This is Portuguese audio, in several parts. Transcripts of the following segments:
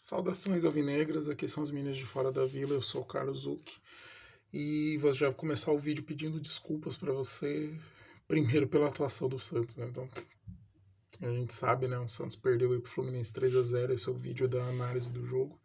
Saudações alvinegras, aqui são os meninos de Fora da Vila, eu sou o Carlos Zucchi e vou já começar o vídeo pedindo desculpas para você, primeiro pela atuação do Santos, né? Então, a gente sabe, né? O Santos perdeu aí pro Fluminense 3-0, esse é o vídeo da análise do jogo.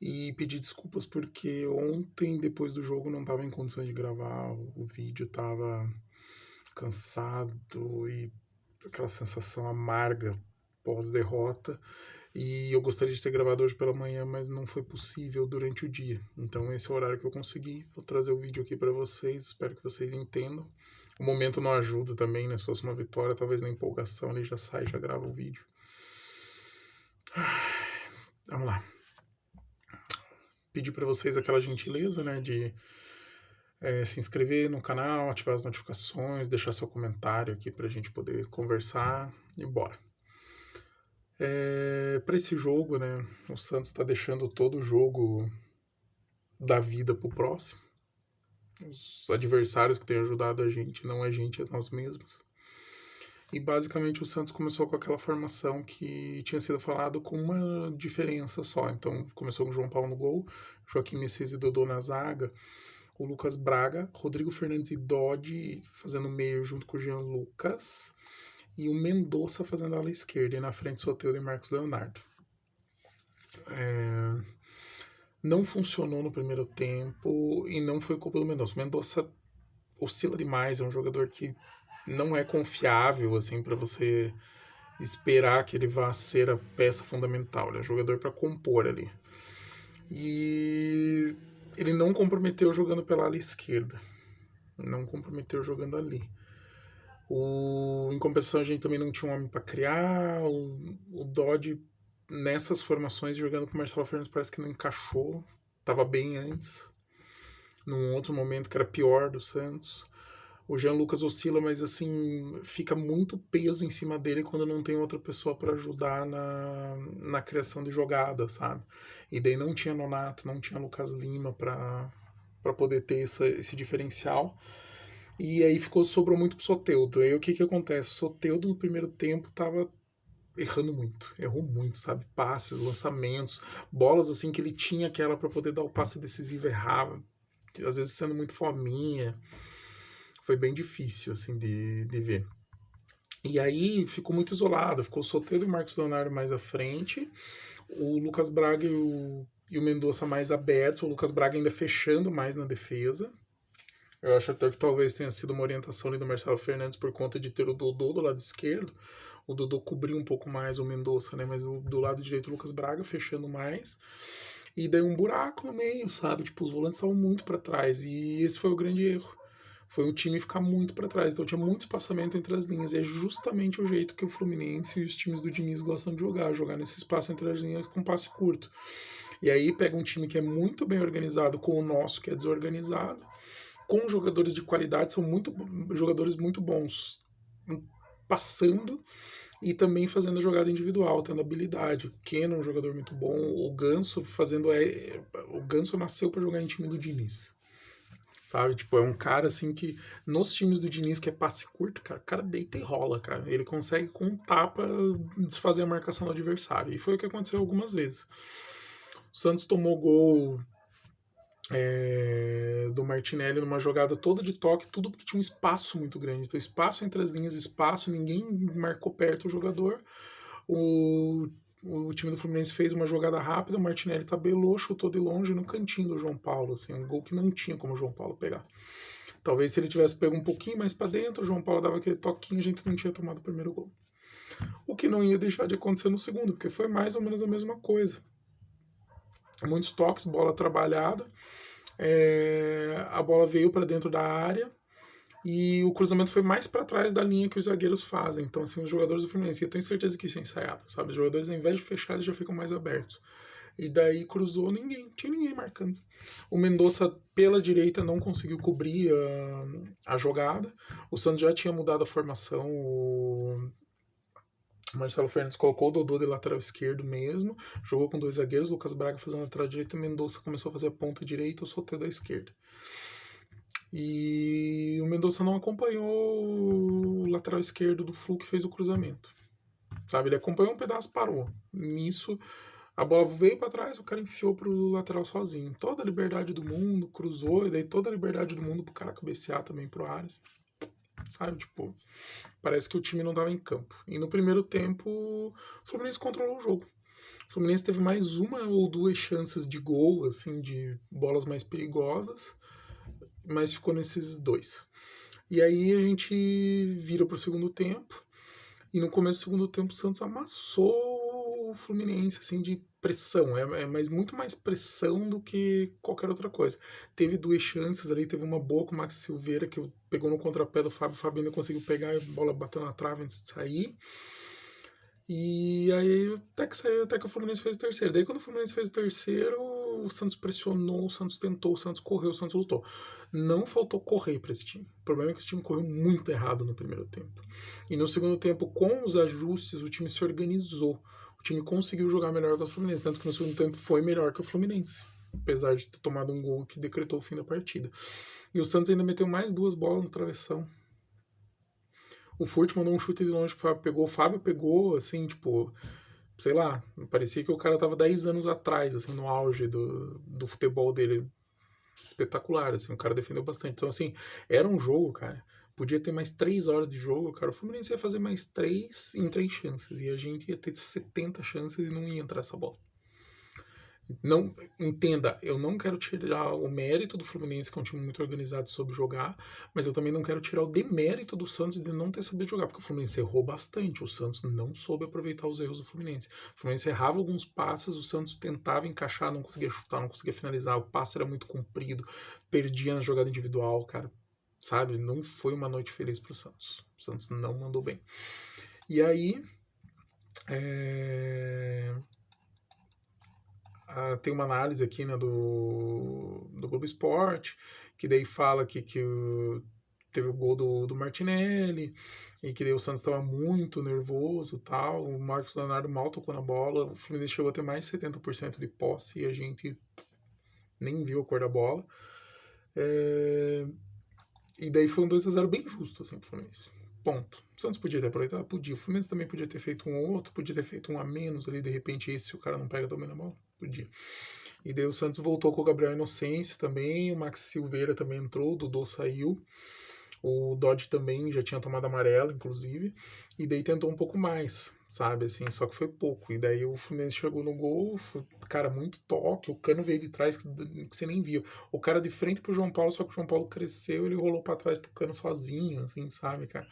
E pedir desculpas porque ontem, depois do jogo, não estava em condições de gravar, o vídeo estava cansado e aquela sensação amarga pós-derrota. E eu gostaria de ter gravado hoje pela manhã, mas não foi possível durante o dia. Então esse é o horário que eu consegui. Vou trazer o vídeo aqui para vocês, espero que vocês entendam. O momento não ajuda também, né? Se fosse uma vitória, talvez na empolgação ele já sai, já grava o vídeo. Vamos lá. Pedir para vocês aquela gentileza, né, de se inscrever no canal, ativar as notificações, deixar seu comentário aqui para a gente poder conversar e bora. Para esse jogo, né, o Santos está deixando todo o jogo da vida pro próximo. Os adversários que têm ajudado a gente, não a gente, é nós mesmos. E basicamente o Santos começou com aquela formação que tinha sido falado com uma diferença só. Então começou com o João Paulo no gol, Joaquim Messias e Dodô na zaga, o Lucas Braga, Rodrigo Fernandes e Dodge fazendo meio junto com o Jean Lucas, e o Mendonça fazendo a ala esquerda, e na frente Soteldo e Marcos Leonardo. Não funcionou no primeiro tempo e não foi culpa do Mendonça. O Mendonça oscila demais, é um jogador que não é confiável assim para você esperar que ele vá ser a peça fundamental. Ele é um jogador para compor ali. E ele não comprometeu jogando pela ala esquerda. Não comprometeu jogando ali. Em compensação, a gente também não tinha um homem para criar. O Dodge, nessas formações, jogando com o Marcelo Fernandes, parece que não encaixou. Estava bem antes. Num outro momento que era pior do Santos. O Jean Lucas oscila, mas assim, fica muito peso em cima dele quando não tem outra pessoa para ajudar na criação de jogada, sabe? E daí não tinha Nonato, não tinha Lucas Lima para poder ter esse diferencial. E aí sobrou muito pro Soteldo. Aí o que acontece? O Soteldo no primeiro tempo tava errando muito, errou muito, sabe? Passes, lançamentos, bolas assim que ele tinha aquela para poder dar o passe decisivo, errava. Às vezes sendo muito fominha. Foi bem difícil, assim, de ver. E aí ficou muito isolado, ficou o Soteldo e o Marcos Leonardo mais à frente, o Lucas Braga e o Mendonça mais abertos, o Lucas Braga ainda fechando mais na defesa. Eu acho até que talvez tenha sido uma orientação ali do Marcelo Fernandes por conta de ter o Dodô do lado esquerdo. O Dodô cobriu um pouco mais o Mendonça, né? Mas do lado direito o Lucas Braga fechando mais. E daí um buraco no meio, sabe? Tipo, os volantes estavam muito para trás. E esse foi o grande erro. Foi o time ficar muito para trás. Então tinha muito espaçamento entre as linhas. E é justamente o jeito que o Fluminense e os times do Diniz gostam de jogar nesse espaço entre as linhas com passe curto. E aí pega um time que é muito bem organizado com o nosso, que é desorganizado, com jogadores de qualidade, são jogadores muito bons passando e também fazendo a jogada individual, tendo habilidade. O Keno é um jogador muito bom, o Ganso o Ganso nasceu para jogar em time do Diniz. Sabe, tipo, é um cara assim que nos times do Diniz que é passe curto, cara, o cara deita e rola, cara. Ele consegue com um tapa desfazer a marcação do adversário. E foi o que aconteceu algumas vezes. O Santos tomou gol do Martinelli numa jogada toda de toque, tudo porque tinha um espaço muito grande. Então, espaço entre as linhas, espaço, ninguém marcou perto o jogador. O time do Fluminense fez uma jogada rápida, o Martinelli tabelou, chutou de longe no cantinho do João Paulo, assim, um gol que não tinha como o João Paulo pegar. Talvez se ele tivesse pego um pouquinho mais para dentro, o João Paulo dava aquele toquinho, a gente não tinha tomado o primeiro gol. O que não ia deixar de acontecer no segundo, porque foi mais ou menos a mesma coisa. Muitos toques, bola trabalhada, a bola veio para dentro da área e o cruzamento foi mais para trás da linha que os zagueiros fazem. Então, assim, os jogadores do Fluminense, eu tenho certeza que isso é ensaiado, sabe? Os jogadores, ao invés de fechar, eles já ficam mais abertos. E daí cruzou, tinha ninguém marcando. O Mendonça, pela direita, não conseguiu cobrir a jogada. O Santos já tinha mudado a formação. O Marcelo Fernandes colocou o Dodô de lateral esquerdo mesmo, jogou com dois zagueiros, Lucas Braga fazendo a lateral direita, Mendonça começou a fazer a ponta direita, o Soteldo da esquerda. E o Mendonça não acompanhou o lateral esquerdo do Flu que fez o cruzamento. Sabe, ele acompanhou um pedaço, parou. Nisso, A bola veio pra trás, o cara enfiou pro lateral sozinho. Toda a liberdade do mundo, cruzou, e daí toda a liberdade do mundo pro cara cabecear também pro Arias. Sabe, tipo, parece que o time não tava em campo. E no primeiro tempo, o Fluminense controlou o jogo. O Fluminense teve mais uma ou duas chances de gol, assim, de bolas mais perigosas, mas ficou nesses dois. E aí a gente vira pro segundo tempo, e no começo do segundo tempo o Santos amassou o Fluminense, assim, de pressão. Mas muito mais pressão do que qualquer outra coisa. Teve duas chances ali, teve uma boa com o Max Silveira, que pegou no contrapé do Fábio. O Fábio ainda conseguiu pegar, a bola bateu na trave antes de sair. E aí até que saiu, até que o Fluminense fez o terceiro. Daí quando o Fluminense fez o terceiro, o Santos pressionou, o Santos tentou, o Santos correu, o Santos lutou. Não faltou correr para esse time. O problema é que esse time correu muito errado no primeiro tempo. E no segundo tempo, com os ajustes, o time se organizou. O time conseguiu jogar melhor que o Fluminense, tanto que no segundo tempo foi melhor que o Fluminense. Apesar de ter tomado um gol que decretou o fim da partida. E o Santos ainda meteu mais duas bolas no travessão. O Furt mandou um chute de longe que o Fábio pegou. O Fábio pegou, assim, tipo, sei lá, parecia que o cara tava 10 anos atrás, assim, no auge do futebol dele. Espetacular, assim, o cara defendeu bastante. Então, assim, era um jogo, cara. Podia ter mais 3 horas de jogo, cara. O Fluminense ia fazer mais 3 em 3 chances. E a gente ia ter 70 chances e não ia entrar essa bola. Não, entenda, eu não quero tirar o mérito do Fluminense, que é um time muito organizado e soube jogar, mas eu também não quero tirar o demérito do Santos de não ter sabido jogar, porque o Fluminense errou bastante, o Santos não soube aproveitar os erros do Fluminense. O Fluminense errava alguns passes, o Santos tentava encaixar, não conseguia chutar, não conseguia finalizar, o passe era muito comprido, perdia na jogada individual, cara, sabe? Não foi uma noite feliz pro Santos. O Santos não mandou bem. E aí, tem uma análise aqui, né, do Globo Esporte, que daí fala que teve o gol do Martinelli, e que daí o Santos estava muito nervoso, tal. O Marcos Leonardo mal tocou na bola, o Fluminense chegou a ter mais de 70% de posse e a gente nem viu a cor da bola. E daí foi um 2-0 bem justo, assim, pro Fluminense. Ponto. O Santos podia ter aproveitado? Podia. O Fluminense também podia ter feito um ou outro, podia ter feito um a menos ali, de repente, esse, se o cara não pega também na bola. Podia. E daí o Santos voltou com o Gabriel Inocêncio também, o Max Silveira também entrou, o Dodô saiu, o Dodge também já tinha tomado amarelo, inclusive, e daí tentou um pouco mais, sabe, assim, só que foi pouco. E daí o Fluminense chegou no gol, foi, cara, muito toque, o Cano veio de trás que você nem viu. O cara de frente pro João Paulo, só que o João Paulo cresceu, ele rolou pra trás pro Cano sozinho, assim, sabe, cara.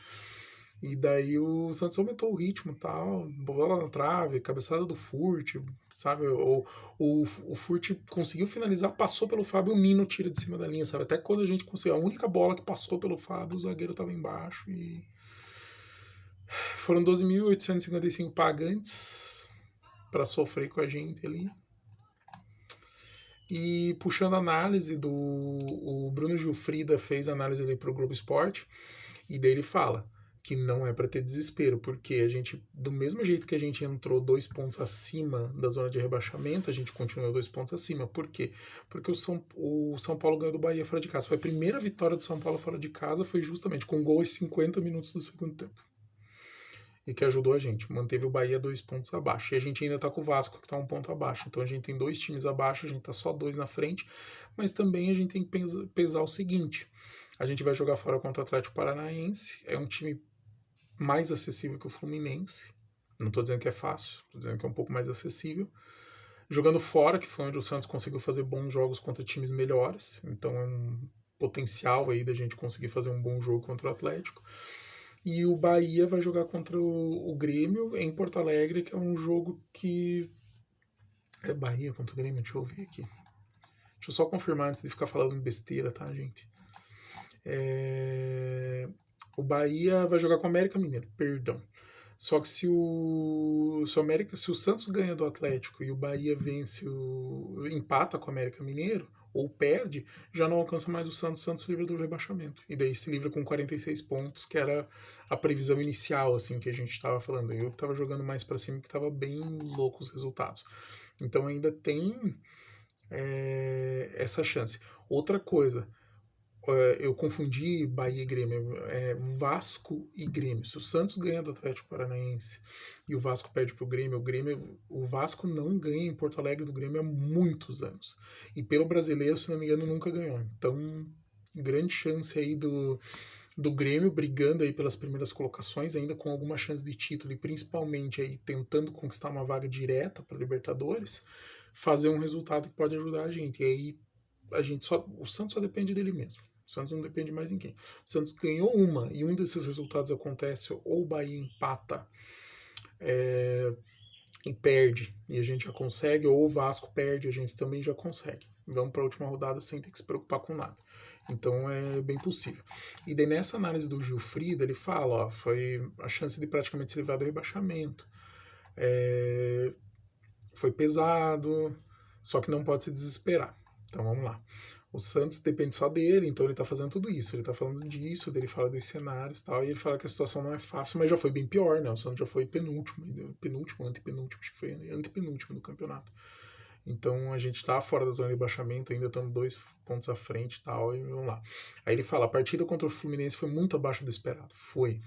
E daí o Santos aumentou o ritmo e tal, bola na trave, cabeçada do Furt, sabe? O Furt conseguiu finalizar, passou pelo Fábio, o Nino tira de cima da linha, sabe? Até quando a gente conseguiu, a única bola que passou pelo Fábio, o zagueiro tava embaixo e. Foram 12.855 pagantes para sofrer com a gente ali. E puxando a análise do. O Bruno Gilfrida fez análise ali pro Globo Esporte, e daí ele fala que não é para ter desespero, porque a gente, do mesmo jeito que a gente entrou 2 pontos acima da zona de rebaixamento, a gente continuou 2 pontos acima. Por quê? Porque o São Paulo ganhou do Bahia fora de casa. Foi a primeira vitória do São Paulo fora de casa, foi justamente com gol aos 50 minutos do segundo tempo. E que ajudou a gente, manteve o Bahia 2 pontos abaixo. E a gente ainda tá com o Vasco, que tá 1 ponto abaixo. Então a gente tem 2 times abaixo, a gente tá só 2 na frente, mas também a gente tem que pesar o seguinte: a gente vai jogar fora contra o Atlético Paranaense, é um time mais acessível que o Fluminense. Não estou dizendo que é fácil, estou dizendo que é um pouco mais acessível. Jogando fora, que foi onde o Santos conseguiu fazer bons jogos contra times melhores. Então é um potencial aí da gente conseguir fazer um bom jogo contra o Atlético. E o Bahia vai jogar contra o Grêmio em Porto Alegre, que é um jogo que. É Bahia contra o Grêmio? Deixa eu ver aqui. Deixa eu só confirmar antes de ficar falando besteira, tá, gente? O Bahia vai jogar com o América Mineiro, perdão. Só que se o Santos ganha do Atlético e o Bahia empata com o América Mineiro, ou perde, já não alcança mais o Santos. O Santos livra do rebaixamento. E daí se livra com 46 pontos, que era a previsão inicial, assim, que a gente estava falando. Eu que estava jogando mais para cima, que estava bem louco os resultados. Então ainda tem essa chance. Outra coisa, Eu confundi Bahia e Grêmio, é Vasco e Grêmio. Se o Santos ganha do Atlético Paranaense e o Vasco perde pro Grêmio, o Vasco não ganha em Porto Alegre do Grêmio há muitos anos. E pelo brasileiro, se não me engano, nunca ganhou. Então, grande chance aí do Grêmio brigando aí pelas primeiras colocações, ainda com alguma chance de título e principalmente aí tentando conquistar uma vaga direta para Libertadores, fazer um resultado que pode ajudar a gente. E aí o Santos só depende dele mesmo. O Santos não depende mais de ninguém. O Santos ganhou uma e um desses resultados acontece ou o Bahia empata e perde e a gente já consegue, ou o Vasco perde e a gente também já consegue. Vamos para a última rodada sem ter que se preocupar com nada. Então é bem possível. E daí nessa análise do Gilfrida, ele fala, ó, foi a chance de praticamente se livrar do rebaixamento. Foi pesado, só que não pode se desesperar. Então vamos lá. O Santos depende só dele, então ele tá fazendo tudo isso. Ele tá falando disso, ele fala dos cenários e tal, e ele fala que a situação não é fácil, mas já foi bem pior, né? O Santos já foi penúltimo, antepenúltimo, acho que foi antepenúltimo do campeonato. Então a gente tá fora da zona de rebaixamento, ainda estamos 2 pontos à frente e tal, e vamos lá. Aí ele fala, a partida contra o Fluminense foi muito abaixo do esperado. Foi.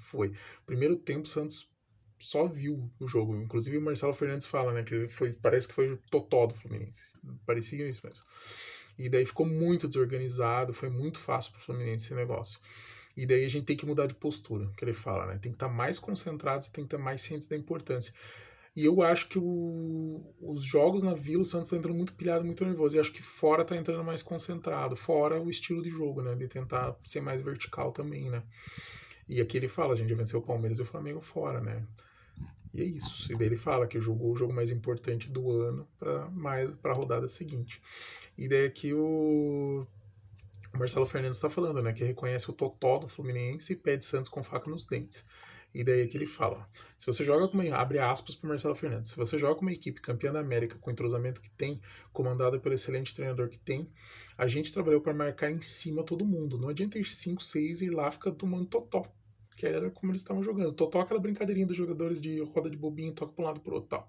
Primeiro tempo, o Santos só viu o jogo. Inclusive o Marcelo Fernandes fala, né, que parece que foi o totó do Fluminense. Parecia isso mesmo. E daí ficou muito desorganizado, foi muito fácil pro Fluminense esse negócio. E daí a gente tem que mudar de postura, que ele fala, né? Tem que estar mais concentrados, tem que estar mais cientes da importância. E eu acho que os jogos na Vila, o Santos tá entrando muito pilhado, muito nervoso. E acho que fora tá entrando mais concentrado. Fora o estilo de jogo, né? De tentar ser mais vertical também, né? E aqui ele fala, a gente já venceu o Palmeiras e o Flamengo fora, né? E é isso. E daí ele fala que jogou o jogo mais importante do ano para a rodada seguinte. E daí aqui o Marcelo Fernandes está falando, né? Que reconhece o totó do Fluminense e pede Santos com faca nos dentes. E daí que ele fala, se você joga com uma, abre aspas para Marcelo Fernandes, se você joga com uma equipe campeã da América com o entrosamento que tem, comandada pelo excelente treinador que tem, a gente trabalhou para marcar em cima todo mundo. Não adianta ir 5, 6 e ir lá ficar tomando totó, que era como eles estavam jogando. Totó é aquela brincadeirinha dos jogadores de roda de bobinho, toca para um lado para o outro tal.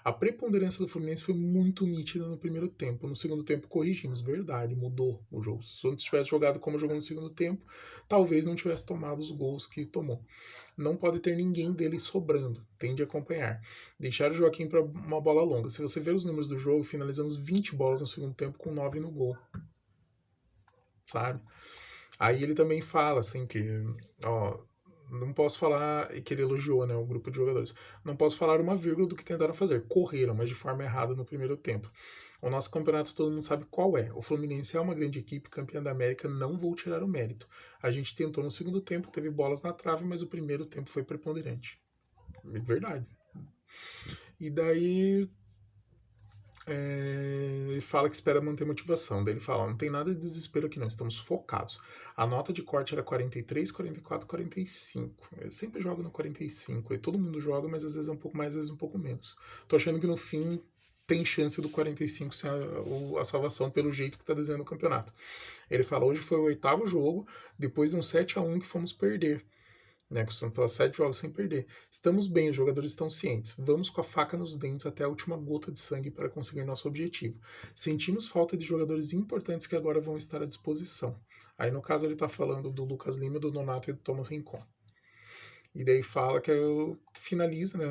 A preponderância do Fluminense foi muito nítida no primeiro tempo. No segundo tempo, corrigimos. Verdade, mudou o jogo. Se o Santos tivesse jogado como jogou no segundo tempo, talvez não tivesse tomado os gols que tomou. Não pode ter ninguém dele sobrando. Tem de acompanhar. Deixar o Joaquim para uma bola longa. Se você ver os números do jogo, finalizamos 20 bolas no segundo tempo com 9 no gol. Sabe? Aí ele também fala assim que, ó, não posso falar, que ele elogiou, né, o grupo de jogadores. Não posso falar uma vírgula do que tentaram fazer. Correram, mas de forma errada no primeiro tempo. O nosso campeonato todo mundo sabe qual é. O Fluminense é uma grande equipe, campeã da América, não vou tirar o mérito. A gente tentou no segundo tempo, teve bolas na trave, mas o primeiro tempo foi preponderante. Verdade. E daí ele fala que espera manter motivação. Daí ele fala, não tem nada de desespero aqui não, estamos focados. A nota de corte era 43, 44, 45. Eu sempre jogo no 45. E todo mundo joga, mas às vezes é um pouco mais, às vezes um pouco menos. Tô achando que no fim tem chance do 45 ser a salvação pelo jeito que tá desenhando o campeonato. Ele fala, hoje foi o 8º jogo, depois de um 7-1 que fomos perder. Né, que o Santos faz 7 jogos sem perder. Estamos bem, os jogadores estão cientes. Vamos com a faca nos dentes até a última gota de sangue para conseguir nosso objetivo. Sentimos falta de jogadores importantes que agora vão estar à disposição. Aí, no caso, ele está falando do Lucas Lima, do Nonato e do Thomas Rincon. E daí fala que finaliza, né,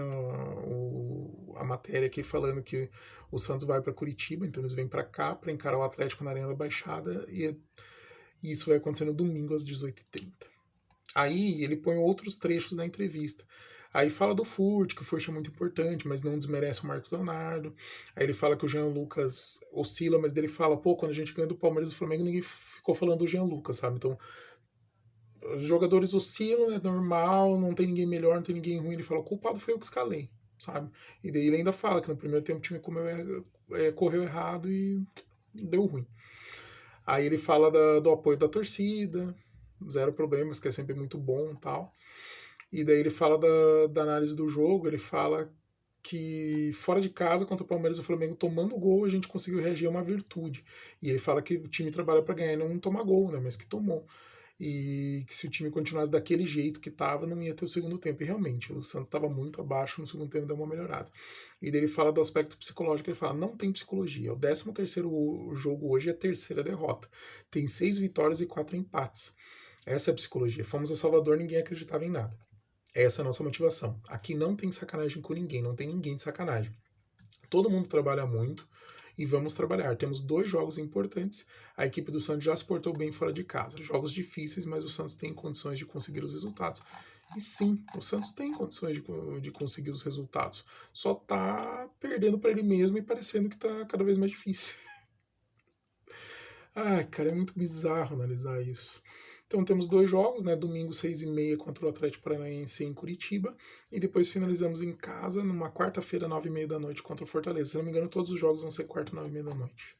a matéria aqui falando que o Santos vai para Curitiba, então eles vêm para cá para encarar o Atlético na Arena da Baixada e isso vai acontecer no domingo às 18h30. Aí ele põe outros trechos da entrevista. Aí fala do Furt, que o Furt é muito importante, mas não desmerece o Marcos Leonardo. Aí ele fala que o Jean Lucas oscila, mas dele fala, pô, quando a gente ganha do Palmeiras e do Flamengo, ninguém ficou falando do Jean Lucas, sabe? Então, os jogadores oscilam, é normal, não tem ninguém melhor, não tem ninguém ruim. Ele fala, o culpado foi eu que escalei, sabe? E daí ele ainda fala que no primeiro tempo o time correu errado e deu ruim. Aí ele fala do apoio da torcida, zero problemas, que é sempre muito bom e tal. E daí ele fala da análise do jogo, ele fala que fora de casa, contra o Palmeiras e o Flamengo, tomando gol, a gente conseguiu reagir a uma virtude. E ele fala que o time trabalha para ganhar e não tomar gol, né, mas que tomou. e que se o time continuasse daquele jeito que estava, não ia ter o segundo tempo. E realmente, o Santos estava muito abaixo, no segundo tempo deu uma melhorada. E daí ele fala do aspecto psicológico, ele fala, não tem psicologia. O 13º jogo hoje é a terceira derrota. Tem 6 vitórias e 4 empates. Essa é a psicologia. Fomos a Salvador, ninguém acreditava em nada. Essa é a nossa motivação. Aqui não tem sacanagem com ninguém, não tem ninguém de sacanagem. Todo mundo trabalha muito e vamos trabalhar. Temos 2 jogos importantes. A equipe do Santos já se portou bem fora de casa. Jogos difíceis, mas o Santos tem condições de conseguir os resultados. E sim, o Santos tem condições de conseguir os resultados. Só tá perdendo para ele mesmo e parecendo que tá cada vez mais difícil. Ai, cara, é muito bizarro analisar isso. Então temos 2 jogos, né? Domingo 6h30 contra o Atlético Paranaense em Curitiba. E depois finalizamos em casa, numa quarta-feira, 9h30 da noite, contra o Fortaleza. Se não me engano, todos os jogos vão ser quarta, 9h30 da noite.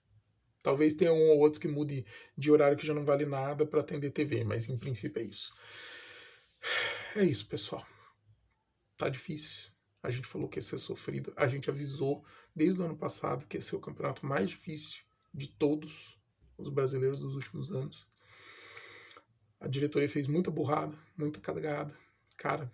Talvez tenha um ou outro que mude de horário que já não vale nada para atender TV, mas em princípio é isso. É isso, pessoal. Tá difícil. A gente falou que ia ser sofrido. A gente avisou desde o ano passado que ia ser o campeonato mais difícil de todos os brasileiros dos últimos anos. A diretoria fez muita burrada, muita cagada. Cara,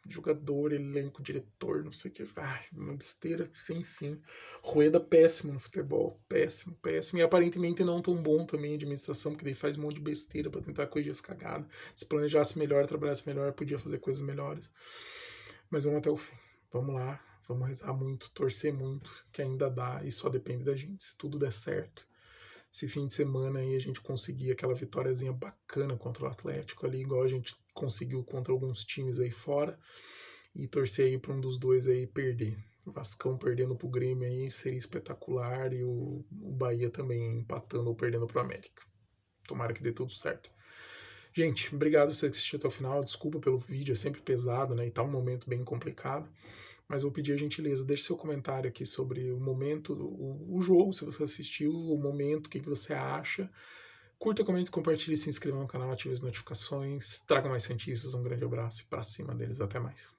jogador, elenco, diretor, não sei o que. Ai, uma besteira sem fim. Rueda péssimo no futebol. Péssimo, péssimo. E aparentemente não tão bom também em administração, porque daí faz um monte de besteira pra tentar corrigir as cagadas. Se planejasse melhor, trabalhasse melhor, podia fazer coisas melhores. Mas vamos até o fim. Vamos lá, vamos rezar muito, torcer muito, que ainda dá e só depende da gente. Se tudo der certo, esse fim de semana aí a gente conseguir aquela vitóriazinha bacana contra o Atlético ali, igual a gente conseguiu contra alguns times aí fora, e torcer aí para um dos dois aí perder. O Vascão perdendo pro Grêmio aí seria espetacular, e o Bahia também empatando ou perdendo pro América. Tomara que dê tudo certo. Gente, obrigado por você assistir até o final. Desculpa pelo vídeo, é sempre pesado, né? E tá um momento bem complicado. Mas vou pedir a gentileza, deixe seu comentário aqui sobre o momento, o jogo, se você assistiu, o momento, o que você acha. Curta, comente, compartilhe, se inscreva no canal, ative as notificações. Traga mais cientistas, um grande abraço e pra cima deles. Até mais.